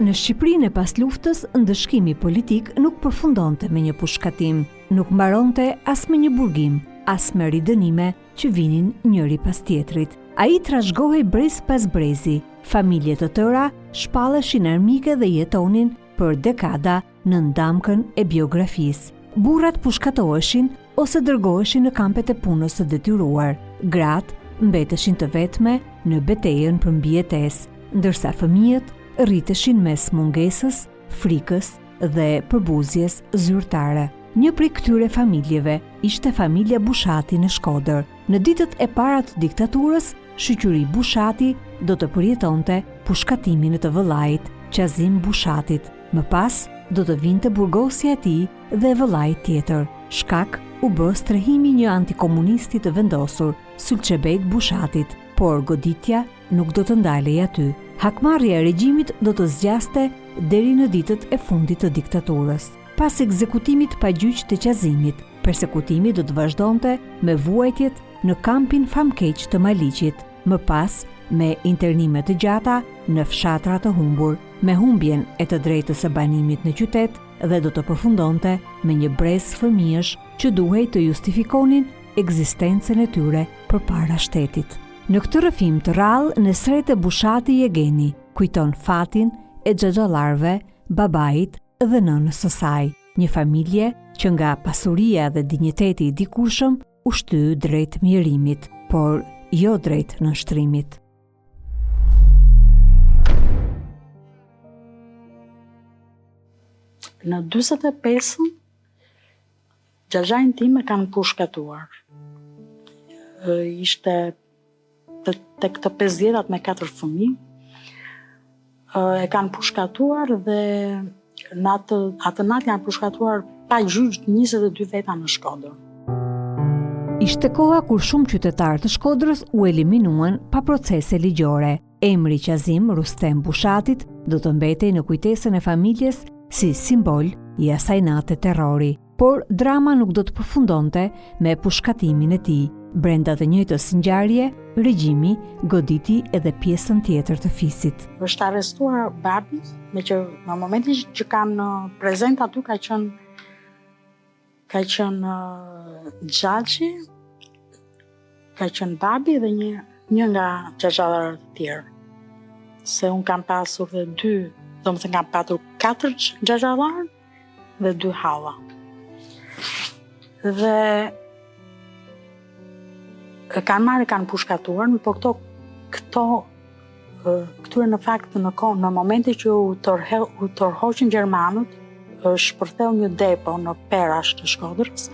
Në Shqipërinë e pas luftës, ndëshkimi politik nuk përfundonte me një pushkatim, nuk mbaronte as me një burgim, as me ridënime që vinin njëri pas tjetrit. Ai trashëgohej brez pas brezi, familje të tëra shpalleshin armike dhe jetonin për dekada në ndamkën e biografisë. Burrat pushkatoheshin ose dërgoheshin në kampet e punës së detyruar. Gratë mbeteshin të vetme në betejën për mbijetesë, ndërsa fëmijët rriteshin mes mungesës, frikës dhe përbuzjes zyrtare. Një prej këtyre familjeve ishte familja Bushati në Shkodër. Në ditët e para të diktaturës, shoqëri Bushati do të përjetonte pushkatimin të vëllait Qazim Bushatit. Më pas do të vinte burgosja e tij dhe vëllait tjetër. Shkak u bë strehimi një antikomunisti të vendosur, Sulçebek Bushatit, por goditja nuk do të ndalej aty. Hakmarrja e regjimit do të zgjaste deri në ditët e fundit të diktaturës. Pas ekzekutimit pa gjyq të Qazimit, persekutimi do të vazhdonte me vuajtjet në kampin famkeq të Maliqit, më pas me internime të gjata në fshatra të humbur, me humbjen e të drejtës së banimit në qytet dhe do të përfundonte me një brez fëmijësh që duhej të justifikonin ekzistencën e tyre përpara shtetit. Në këtë rrëfim të rrallë, Nesrete Bushati Jegeni kujton fatin e xhaxhallarëve, babait dhe nënës së saj, një familje që nga pasuria dhe dinjiteti i dikushëm u shty drejt mjerimit, por jo drejt nënshtrimit. Në 45-ën, xhaxhain tim e kanë pushkatuar. Ishte tek të 50-at me 4 fëmijë. E kanë pushkatuar dhe në atë natë janë pushkatuar pa gjyq 22 veta në Shkodër. Ishte koha kur shumë qytetarë të Shkodrës u eliminuan pa procese ligjore. Emri Qazim Rustem Bushatit do të mbetej në kujtesën e familjes si simbol i asaj nate terrori, por drama nuk do të përfundonte me pushkatimin e tij. Brenda të njëjtës ngjarje, regjimi goditi edhe pjesën tjetër të fisit. Është arrestuar babi, me që në momentin që kanë prezent aty ka qenë xhaxhi, ka qenë babi dhe një nga xhaxhallarët të tjerë. Se unë kam pasur dhe 2, domethënë kam patur 4 xhaxhallarë dhe 2 halla. Dhe kanë pushkatuar, por këtyre në fakt në momentin që u tërhoqën gjermanët, shpërtheu një depo në Perash të Shkodrës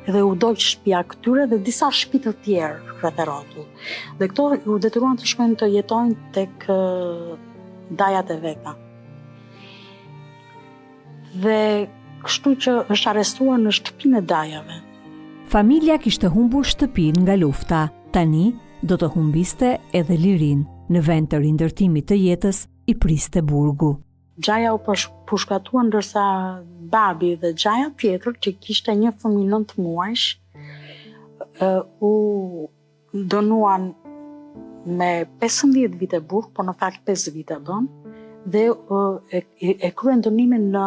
dhe u doq shtëpia këtyre dhe disa shtëpi të tjerë rreth rrotull. Dhe këto u detyruan të shkojnë të jetojnë tek dajat e veta. Dhe kështu që është arrestuar në shtëpinë e dajave. Familja kishte humbur shtëpinë nga lufta, tani do të humbiste edhe lirin. Në vend të rindërtimit të jetës i priste burgu. Xhaja u pushkatua ndërsa babi dhe xhaja tjetër që kishte një fëmijë 9 muajsh u dënuan me 15 vite burg, por në fakt 5 vite bën, dhe e kryen dënimin në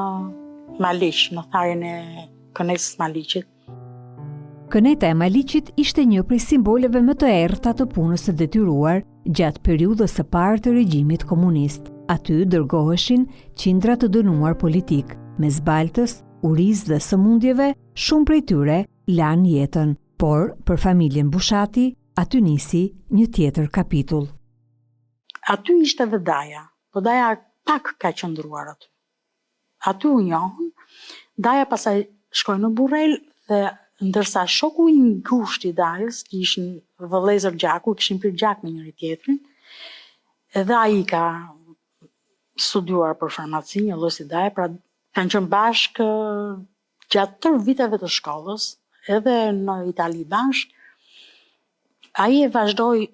Maliq, në tharjen e kënesës Maliqit. Këneta e Maliqit ishte një prej simboleve më të errëta të punës së detyruar gjatë periudhës së parë të regjimit komunist. Aty dërgoheshin qindra të dënuar politik, me zbaltës, uriz dhe sëmundjeve, shumë prej tyre lanë jetën, por për familjen Bushati aty nisi një tjetër kapitull. Aty ishte dhe daja, po daja pak ka qëndruar aty. Aty u njohën, daja pasaj shkoi në Burrel dhe ndërsa shoku i ngushtë i dajës, që ishin vëllezër gjaku, kishin pirë gjak me njëri tjetrin, edhe ai ka studiuar për farmaci, një lloj si daja, pra kanë qenë bashkë gjatë tërë viteve të shkollës, edhe në Itali bashkë. Ai e vazhdoi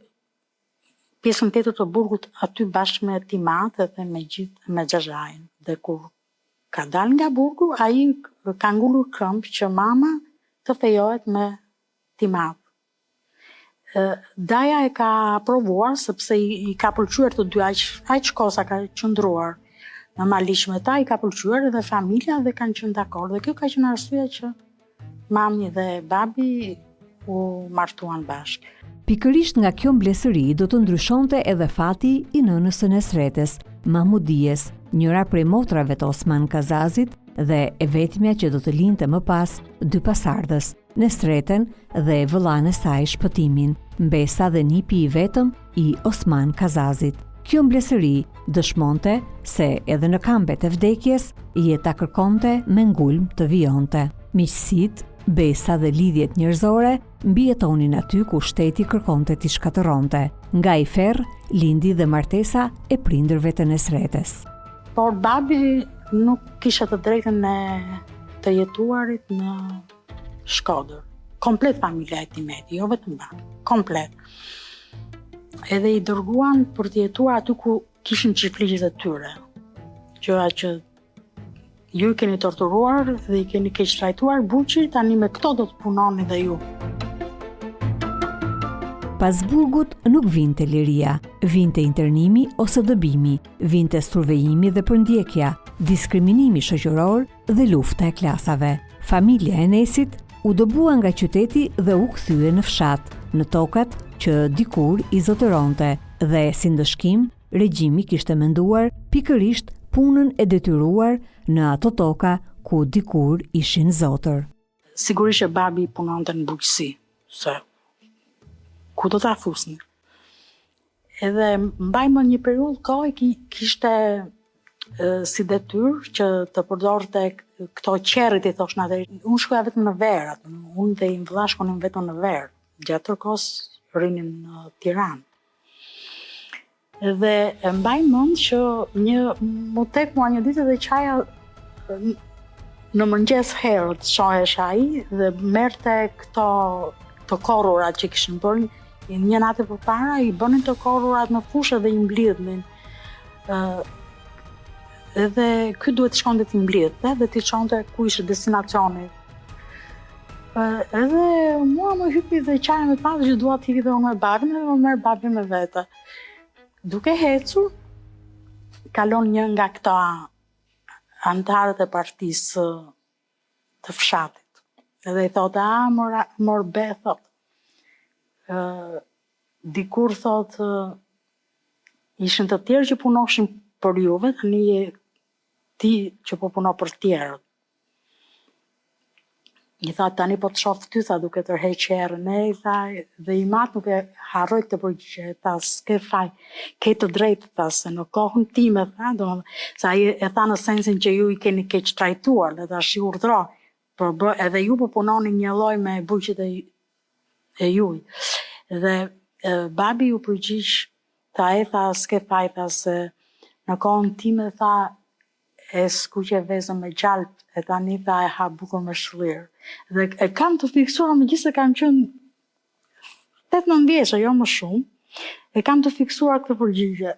pjesën tjetër të burgut aty bashkë me Timat dhe me xhaxhain. Dhe kur ka dalë nga burgu, ai ka ngulur këmbë që mama të fejohet me Timat. Daja e ka provuar sepse i ka pëlqyer të dy aq kosa ka qëndruar normalisht me ta i ka pëlqyer edhe familja dhe kanë qenë dakord. Dhe kjo ka qenë arsyeja që mami dhe babi u martuan bashkë. Pikërisht nga kjo mbledhëri do të ndryshonte edhe fati i nënës së Nesretes, Mahmudijes, njëra prej motrave të Osman Kazazit dhe e vetmja që do të lindte më pas 2 pasardhës, Nesreten dhe vëllain e saj Shpëtimin, mbesa dhe nipi i vetëm i Osman Kazazit. Kjo mbledhëri dëshmonte se edhe në kambet e vdekjes jeta kërkonte me ngulm të vijonte. Miqësitë, besa dhe lidhjet njerëzore mbijetonin aty ku shteti kërkonte t'i shkatëronte. Nga i ferr lindi dhe martesa e prindërve të Nesretes. Por babi nuk kishte të drejtën e të jetuarit në Shkodër. Komplet familja e Timeti, jo vetëm babi, komplet. Edhe i dërguan për të jetuar aty ku kishin çiftliqet e tyre. Gjëra që ju i keni torturuar dhe i keni keq trajtuar buqi, tani me këto do të punoni dhe ju. Pas burgut nuk vinte liria, vinte internimi ose dëbimi, vinte survejimi dhe përndjekja, diskriminimi shoqëror dhe lufta e klasave. Familja e Enesit u dëbua nga qyteti dhe u kthye në fshat, në tokat që dikur i zotëronte dhe si ndëshkim, regjimi kishte menduar pikërisht punën e detyruar në ato toka ku dikur ishin zotër. Sigurisht që babi punonte në bujqësi, se ku do ta fusni. Edhe mbaj më një periudhë kohë kishte si detyrë që të përdorte këto qerrit i thoshin atë. Unë shkoja vetëm në verë, unë dhe i vëlla shkonin vetëm në verë. Gjatë tërkohës rinin në Tiranë. Dhe e mbaj mend që mu tek mua një ditë dhe qaja në mëngjes herët shohesh ai dhe merrte këto korrurat që kishin bërë një natë përpara, i bënin të korrurat në fushë dhe i mblidhnin. Edhe ky duhet të shkonte t'i mblidhte dhe t'i çonte ku ishte destinacioni. Edhe mua më hypi dhe qaja me të madhe që dua t'i dhe unë me babin dhe më merr babin me vete. Duke ecur, kalon një nga këta antarët e partisë të fshatit. Edhe i thotë, mor be, thotë. Dikur, thotë, ishin të tjerë që punoshin për juve, tani je ti që po puno për tjerët. I tha, tani po të shoh ty, tha, duke tërheq erën. I tha, dhe i mat nuk e harroj të përgjigje, tha, s'ke faj, ke të drejtë, tha, se në kohën time, tha, sa ai e tha në sensin që ju i keni keq trajtuar, dhe tash i urdhëroi, por edhe ju po punoni një lloj me bujqet e juj. Dhe babi ju përgjigj, tha, s'ke faj, tha, se në kohën time, tha, e skuqe vezën me gjalp, e tani tha e ha bukur me shllirë. Dhe e kam të fiksuar, megjithëse kam qenë 8-9 vjeçë, jo më shumë, e kam të fiksuar këtë përgjigje.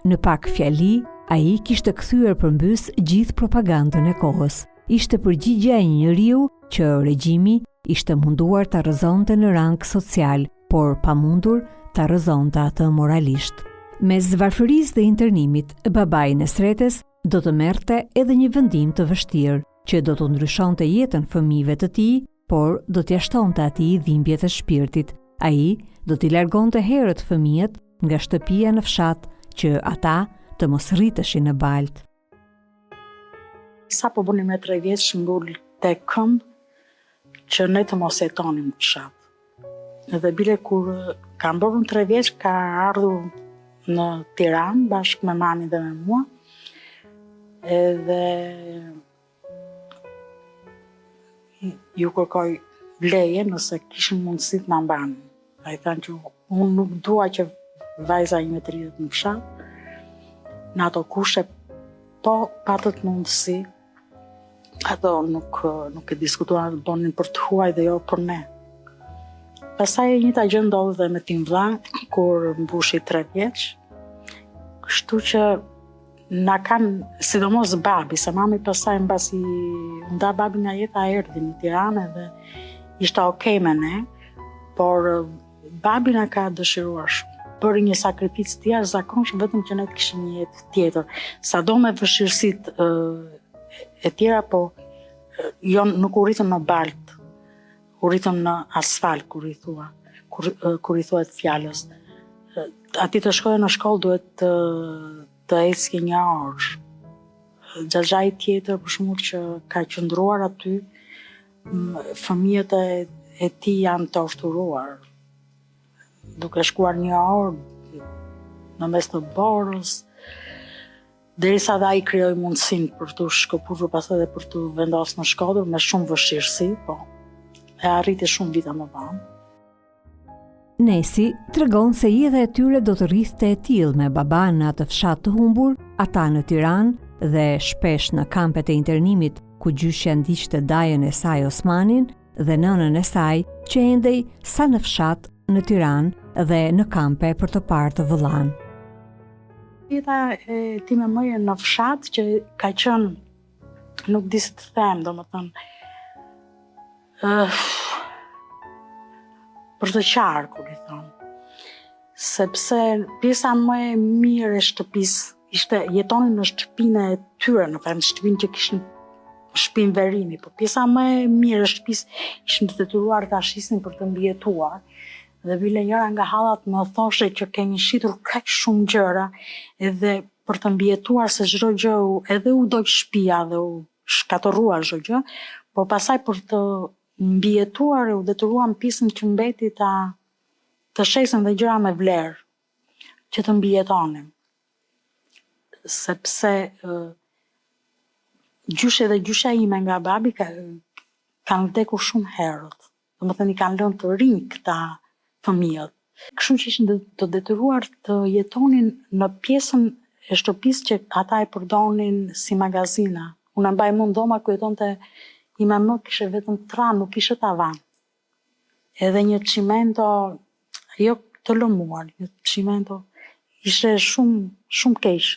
Në pak fjali, ai kishte kthyer përmbys gjithë propagandën e kohës. Ishte përgjigja e një njeriu që regjimi ishte munduar ta rrëzonte në rang social, por pamundur ta rrëzonte atë moralisht. Mes varfërisë dhe internimit, babai i Nesretes do të merrte edhe një vendim të vështirë, që do të ndryshonte jetën fëmijëve të tij, por do t'ia shtonte atij dhimbjet e shpirtit. Ai do t'i largonte herët fëmijët nga shtëpia në fshat, që ata të mos rriteshin në baltë. Sa po bënim me 3 vjeç mbul te këmbë që ne të mos jetonim në fshat. Edhe bile kur kam bërë 3 vjeç, ka ardhur në Tiranë bashkë me mamin dhe me mua. Edhe ju kërkoj leje nëse kishin mundësi të na mbanin. Ai thanë që unë nuk dua që vajza ime të rritet në fshat. Në ato kushte po patët mundësi. Ato nuk e diskutuan, bonin për të huaj dhe jo për ne. Pastaj e njëjta gjë ndodhi dhe me tim vlla kur mbushi 3 vjeç. Kështu që na kanë, sidomos babi, se mami pastaj mbasi nda babi nga jeta erdhi në Tiranë dhe ishte okay me ne, por babi na ka dëshiruar shumë. bëri një sakrificë të jashtëzakonshme vetëm që ne të kishim një jetë tjetër. Sado me vështirësitë e tjera, po jo nuk u rritëm në balt, u rritëm në asfalt kur i thuhet fjalës. Ati të shkojë në shkollë duhet të ecje një orë. Xhaxhai tjetër për shembull që ka qëndruar aty, fëmijët e tij janë torturuar. Duke shkuar një orë në mes të borës, derisa dhe ai krijoi mundësinë për të shkëputur pastaj dhe për të vendosur në Shkodër me shumë vështirësi, po e arriti shumë vite më vonë. Nesi tregon se jeta e tyre do të rrithte e tillë me baban në atë fshat të humbur, ata në Tiranë dhe shpesh në kampet e internimit ku gjyshja ndiqte dajën e saj Osmanin dhe nënën e saj që endej sa në fshat në Tiranë dhe në kampe për të parë të vëllan. Jeta e time mëje në fshat që ka qenë, nuk di si të them, domethënë, për të qarë, kur i thonë. Sepse pjesa më e mirë e shtëpisë ishte jetonin në shtëpinë e tyre, në fakt shtëpinë që kishin shtëpinë verimi, por pjesa më e mirë e shtëpisë ishin të detyruar të ashisin për të mbijetuar. Dhe bile njëra nga hallat më thoshe që kemi shitur kaq shumë gjëra edhe për të mbijetuar se çdo gjë edhe u doq shtëpia dhe u shkatërrua çdo gjë, por pasaj për të mbijetuar u detyruam pjesën që mbeti të shesin dhe gjëra me vlerë që të mbijetonim. Sepse gjyshe dhe gjysha ime nga babi kanë vdekur shumë herët. Domethënë i kanë lënë të rinj këta fëmijët. Kështu që ishin të detyruar të jetonin në pjesën e shtëpisë që ata e përdonin si magazina. Unë mbaj mend dhoma ku jetonte ime më kishte vetëm tran, nuk kishte tavan. Edhe një çimento jo të lëmuar, një çimento ishte shumë keq.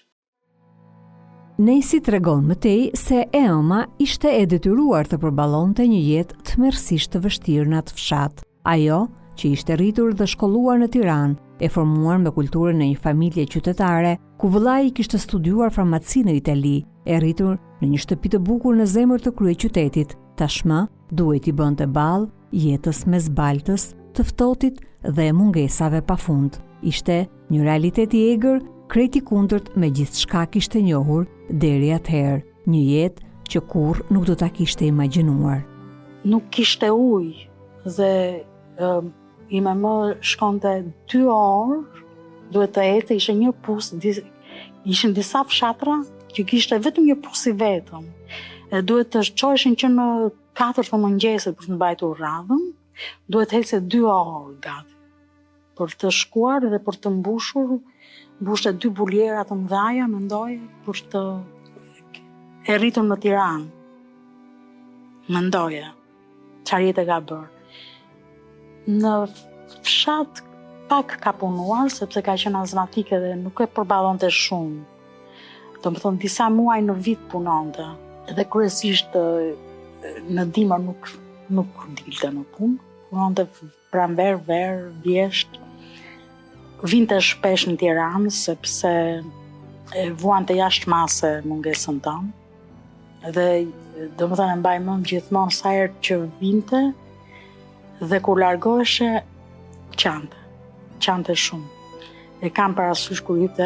Nesi tregon mëtej se Eoma ishte e detyruar të përballonte një jetë tmerrsisht të vështirë në atë fshat. Ajo, që ishte rritur dhe shkolluar në Tiranë, e formuar me kulturën e një familje qytetare, ku vëllai i kishte studiuar farmaci në Itali, e rritur në një shtëpi të bukur në zemër të kryeqytetit, tashmë duhet i bënte ballë jetës mes baltës, të ftohtit dhe mungesave pafund. Ishte një realitet i egër, krejt i kundërt me gjithçka kishte njohur deri atëherë, një jetë që kurrë nuk do ta kishte imagjinuar. Nuk kishte ujë dhe ime më shkonte 2 orë, duhet të ecë, ishte një pus, ishin disa fshatra që kishte vetëm një pus i vetëm. E duhet të çoheshin që në 4 të mëngjesit për të mbajtur radhën, duhet të ecë 2 orë gati. Për të shkuar dhe për të mbushte 2 buljera të mëdha, mendoj, për të e rritur në Tiranë. Mendoja, çfarë jetë ka bërë. Në fshat pak ka punuar, sepse ka qenë azmatike dhe nuk e përballonte shumë. Domethënë disa muaj në vit punonte. Edhe kryesisht në dimër nuk dilte në punë. Punonte pranver, ver, vjesht. Vinte shpesh në Tiranë sepse e vuante jashtë mase mungesën tonë. Dhe domethënë e mbaj mend gjithmonë sa herë që vinte dhe kur largoheshe qante shumë. E kam parasysh kur hipte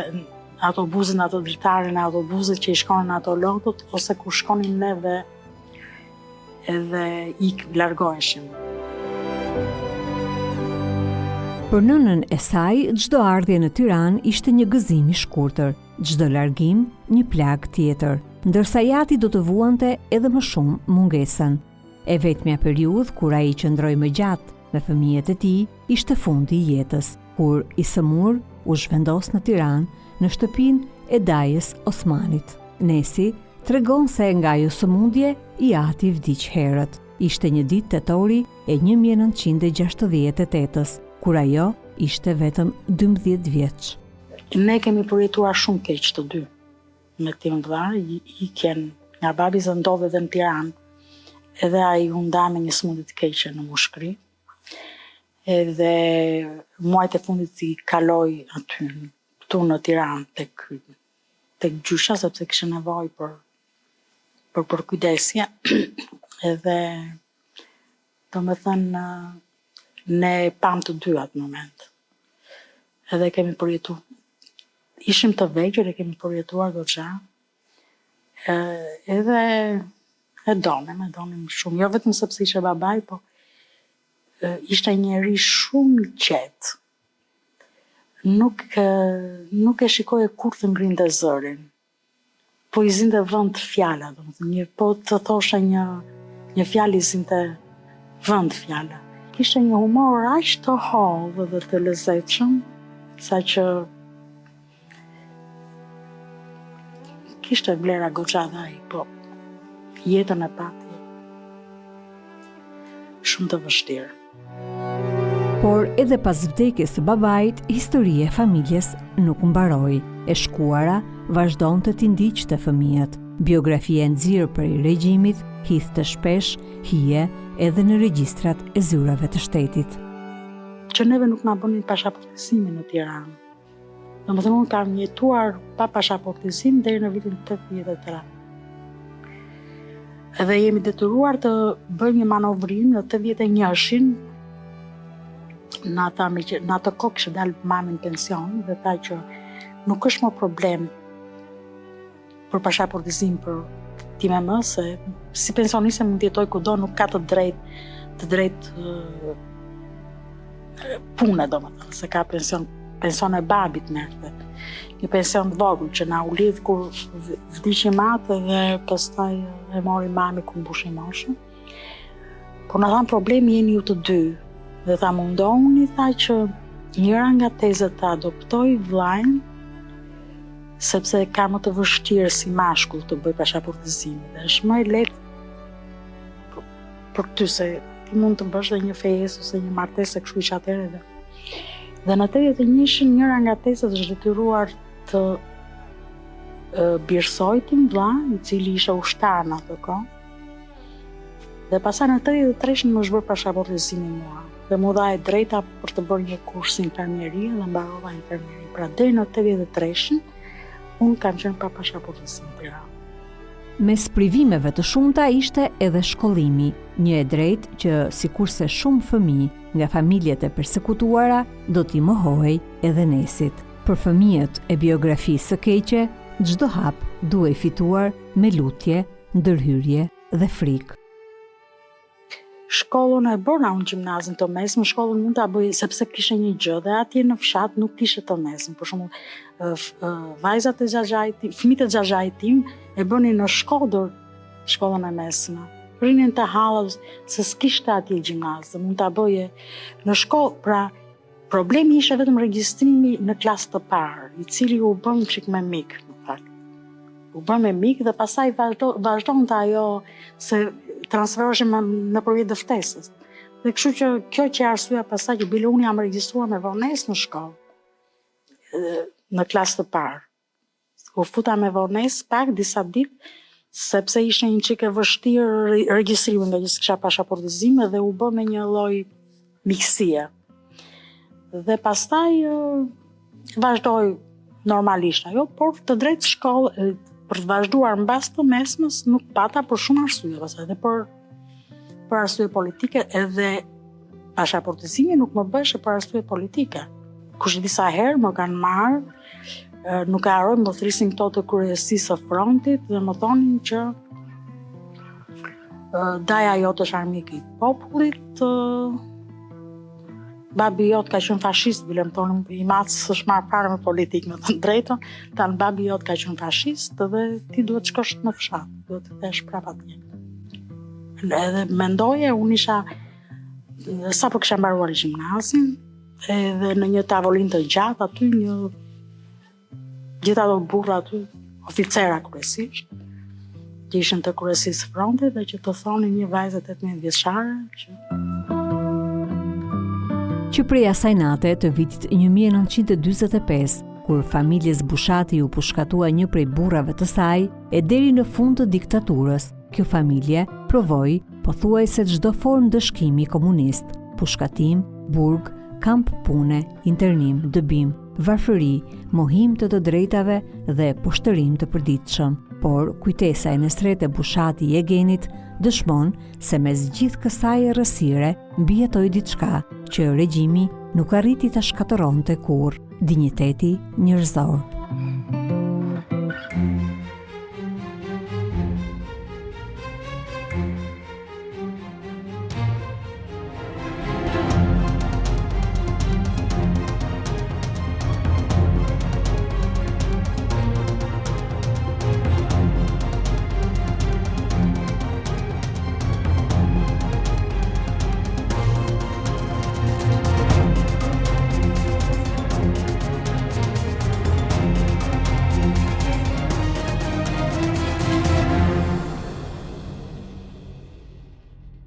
autobusin, ato dritarin e autobusit që i shkonin ato lotët, ose kur shkonin neve edhe largoheshim. Për nënën e saj, çdo ardhje në Tiranë ishte një gëzim i shkurtër, çdo largim një plagë tjetër, ndërsa jati do të vuante edhe më shumë mungesën. E vetmja periudhë kur ai qëndroi më gjatë me fëmijët e tij ishte fundi i jetës, kur i sëmur u zhvendos në Tiranë në shtëpinë e dajës Osmanit. Nesi tregon se nga ajo sëmundje i ati vdiq herët. Ishte një ditë tetori e 1968-s, kur ajo ishte vetëm 12 vjeç. Ne kemi përjetuar shumë keq të dy. Me tim vëlla, ikjen nga babi se ndodhe dhe në Tiranë. Edhe ai u nda me një sëmundje të keqe në mushkëri. edhe muajt e fundit i kaloj aty, këtu në Tiranë, tek gjysha, sepse kishe nevojë për përkujdesje. Edhe domethënë ne pam të dy atë moment. Edhe kemi përjetu. Ishim të vegjël e kemi përjetuar goxha. Edhe e donim shumë. Jo vetëm sepse ishe babai, po ishte njeri shumë i qetë. Nuk e shikoje kur të ngrinte zërin. Po i zinte vend fjala, domethënë, po të thoshe një fjalë i zinte vend fjala. Kishte një humor aq të hollë dhe të lezetshëm, saqë kishte vlera goxha dhe ai, po jetën e pati shumë të vështirë. Por edhe pas vdekjes së babait, historia e familjes nuk mbaroi. E shkuara vazhdonte t'i ndiqte fëmijët. Biografia e nxirr prej regjimit hidhte shpesh hije edhe në regjistrat e zyrave të shtetit. Që neve nuk na bënin pasaportizimin në Tiranë. Domethënë unë kam jetuar pa pasaportizim deri në vitin 83. Edhe jemi detyruar të bëjmë një manovrim në 81-shin. Në atë kohë kishte dalë mami në pension dhe tha që nuk është më problem për pasaportizim për time më, se si pensioniste mund të jetoj kudo, nuk ka të drejtë pune, domethënë, se ka pension e babit merrte. Një pension të vogël që na u lidh kur vdiqim atë dhe pastaj e mori mami kur mbushi moshën. Por na thanë problemi jeni ju të dy. Dhe tha mundohuni, tha që njëra nga tezët të adoptoj vllajën, sepse ka më të vështirë si mashkull të bëj pasaportizimin. Dhe është më e lehtë për ty se ti mund të bësh dhe një fesë ose një martesë kështu që atëherë. Dhe në 81-shin njëra nga tezët është detyruar të birësoj tim vlla, i cili ishte ushtar në atë kohë. Dhe pastaj në 83-shin më është bërë pasaportizimi mua. Dhe mu dha e drejta për të bërë një kurs infermierie dhe mbarova infermierie. Pra deri në 83-shin unë kam qenë pa pasaportizim në Tiranë. Mes privimeve të shumta ishte edhe shkollimi, një e drejtë që sikurse shumë fëmijë nga familjet e përsekutuara do t'i mohojë edhe nesit. Për fëmijët e biografisë së keqe, çdo hap duhej fituar me lutje, ndërhyrje dhe frikë. Shkollën e bëra unë gjimnazin të mesëm, shkollën mund ta bëj sepse kishte një gjë dhe atje në fshat nuk kishte të mesëm. Për shembull, vajzat e xhaxhait, fëmijët e xhaxhait tim e bënin në Shkodër shkollën e mesme. Rinin të hallës se s'kishte atje gjimnaz, mund ta bëje në shkollë. Pra, problemi ishte vetëm regjistrimi në klasë të parë, i cili u bën çik më mik, në fakt. U bën me mik dhe pastaj vazhdonte ajo se transferoheshim nëpërmjet dëftesës. Dhe kështu që kjo që arsyeja pastaj që bile unë jam regjistruar me vonesë në shkollë, në klasë të parë. U futa me vonesë pak disa ditë, sepse ishte një çik e vështirë regjistrimi nga që s'kisha pasaportizim dhe u bë me një lloj miksie. Dhe pastaj vazhdoi normalisht ajo, por të drejtë shkollë për të vazhduar mbas të mesmës nuk pata për shumë arsye, pastaj edhe për arsye politike, edhe pasaportizimi nuk më bëhej për arsye politike. Kush disa herë më kanë marrë, nuk e harroj, më thrisin këto të kryesisë së frontit dhe më thonin që daja jote është armik i popullit, babi jot ka qenë fashist, bile më thonë, i matës s'është marrë fare me politikë, me të drejtën, tanë babi jot ka qenë fashist dhe ti duhet të shkosh në fshat, duhet të thesh prapa atje. Edhe mendoje, unë isha, sapo kisha mbaruar gjimnazin, edhe në një tavolinë të gjatë aty, gjitha do burra aty, oficera kryesisht, që ishin të kryesisë frontit dhe që të thonin një vajzë 18 vjeçare që prej asaj nate të vitit 1945, kur familjes Bushati u pushkatua një prej burrave të saj, e deri në fund të diktaturës, kjo familje provoi pothuajse çdo formë dëshkimi komunist, pushkatim, burg, kamp pune, internim, dëbim, varfëri, mohim të drejtave dhe poshtërim të përditshëm. Por kujtesa e Nesret e Bushati i Egenit dëshmon se mes gjithë kësaj errësire mbijetoi diçka që regjimi nuk arriti ta shkatëronte kurrë: dinjiteti njerëzor.